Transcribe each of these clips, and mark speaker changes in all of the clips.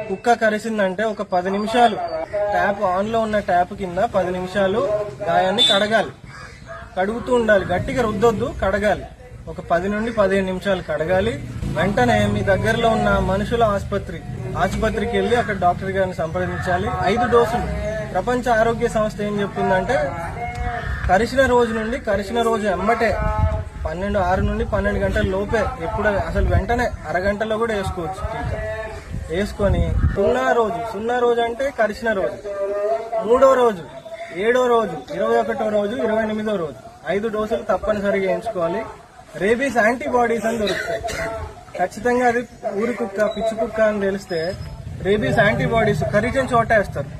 Speaker 1: కుక్క కరిసిందంటే ఒక 10 నిమిషాలు ట్యాప్ ఆన్ లో ఉన్న ట్యాప్ కింద 10 నిమిషాలు గాయాన్ని కడగాలి. కడుగుతూ ఉండాలి, గట్టిగా రుద్దొద్దు, కడగాలి. ఒక 10 నుండి 15 నిమిషాలు కడగాలి. వెంటనే మీ దగ్గరలో ఉన్న మనుషుల ఆసుపత్రికి వెళ్లి అక్కడ డాక్టర్ గారిని సంప్రదించాలి. 5 డోసులు. ప్రపంచ ఆరోగ్య సంస్థ ఏం చెప్తుందంటే కరిచిన రోజు ఎమ్మటే 6 నుండి 12 గంటల లోపే, ఎప్పుడు అసలు వెంటనే అరగంటలో కూడా వేసుకోవచ్చు. టీకా వేసుకొని 0 రోజు అంటే కరిచిన రోజు, 3వ రోజు, 7వ రోజు, 21వ రోజు, 28వ రోజు 5 డోసులు తప్పనిసరిగా వేయించుకోవాలి. రేబీస్ యాంటీబాడీస్ అని దొరుకుతాయి. ఖచ్చితంగా అది ఊరి కుక్క, పిచ్చి కుక్క అని తెలిస్తే రేబీస్ యాంటీబాడీస్ కరిచిన చోట వేస్తారు.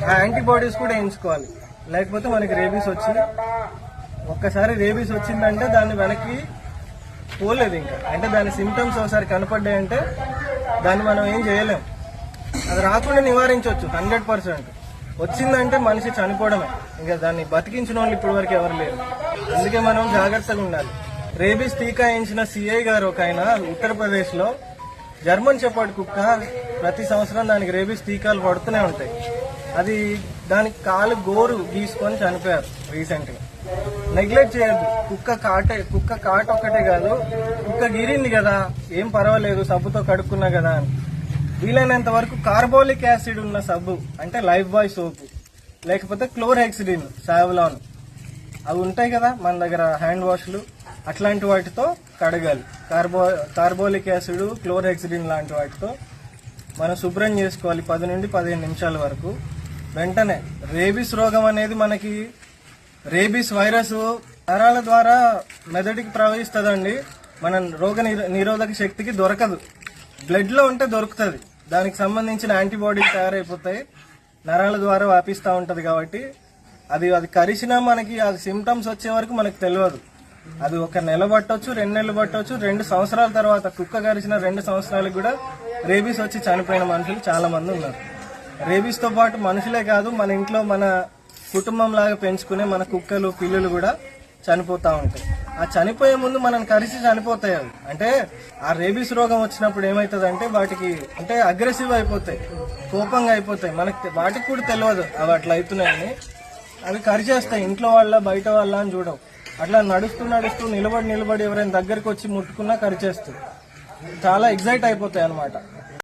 Speaker 1: ఆ యాంటీబాడీస్ కూడా వేయించుకోవాలి. లేకపోతే మనకి రేబీస్ ఒక్కసారి రేబీస్ వచ్చిందంటే దాన్ని వెనక్కి పోలేదు ఇంకా. అంటే దాని సిమ్టమ్స్ ఒకసారి కనపడ్డాయంటే దాన్ని మనం ఏం చేయలేం. అది రాకుండా నివారించవచ్చు 100%. వచ్చిందంటే మనిషి చనిపోవడమే. ఇంకా దాన్ని బతికించిన వాళ్ళు ఇప్పటి వరకు ఎవరు లేరు. అందుకే మనం జాగ్రత్తగా ఉండాలి. రేబీస్ టీకా వేయించిన సిఐ గారు ఒక ఆయన ఉత్తరప్రదేశ్ లో జర్మన్ షెపర్డ్ కుక్క ప్రతి సంవత్సరం దానికి రేబీస్ టీకాలు పడుతూనే ఉంటాయి. అది దానికి కాలు గోరు గీసుకొని చనిపోయారు రీసెంట్ గా. నెగ్లెక్ట్ చేయొద్దు. కుక్క కాట ఒక్కటే కాదు, కుక్క గిరింది కదా ఏం పర్వాలేదు సబ్బుతో కడుక్కున్నా కదా అని వీలైనంత వరకు కార్బోలిక్ యాసిడ్ ఉన్న సబ్బు అంటే లైఫ్ బాయ్ సోపు, లేకపోతే క్లోర్హెక్సిడిన్, సావ్లాన్ అవి ఉంటాయి కదా మన దగ్గర హ్యాండ్ వాష్లు, అట్లాంటి వాటితో కడగాలి. కార్బోలిక్ యాసిడ్, క్లోర్హెక్సిడిన్ లాంటి వాటితో మనం శుభ్రం చేసుకోవాలి 10 నుండి 15 నిమిషాల వరకు. వెంటనే రేబీస్ రోగం అనేది మనకి రేబీస్ వైరస్ నరాల ద్వారా మెదడుకి ప్రవహిస్తుందండి. మన రోగ నిరోధక శక్తికి దొరకదు. బ్లడ్ లో ఉంటే దొరుకుతుంది. దానికి సంబంధించిన యాంటీబాడీలు తయారైపోతాయి, నరాల ద్వారా వ్యాపిస్తూ ఉంటది. కాబట్టి అది కరిచినా మనకి ఆ సిమ్టమ్స్ వచ్చే వరకు మనకు తెలియదు. అది 1 నెల పట్టొచ్చు, 2 నెలలు పట్టొచ్చు, 2 సంవత్సరాల తర్వాత కుక్క కరిచిన 2 సంవత్సరాలకు కూడా రేబీస్ వచ్చి చనిపోయిన మనుషులు చాలా మంది ఉన్నారు. రేబీస్ తో పాటు మనుషులే కాదు, మన ఇంట్లో మన కుటుంబం లాగా పెంచుకునే మన కుక్కలు, పిల్లులు కూడా చనిపోతా ఉంటాయి. ఆ చనిపోయే ముందు మనం కరిచి చనిపోతాయి. అవి అంటే ఆ రేబీస్ రోగం వచ్చినప్పుడు ఏమవుతుంది వాటికి అంటే అగ్రెసివ్ అయిపోతాయి, కోపంగా అయిపోతాయి. వాటికి కూడా తెలియదు అవి అట్లా అవుతున్నాయని. అవి కరిచేస్తాయి. ఇంట్లో వాళ్ళ బయట వాళ్ళ అని చూడవు. అట్లా నడుస్తూ నిలబడి ఎవరైనా దగ్గరికి వచ్చి ముట్టుకున్నా కరిచేస్తుంది. చాలా ఎగ్జైట్ అయిపోతాయి అన్నమాట.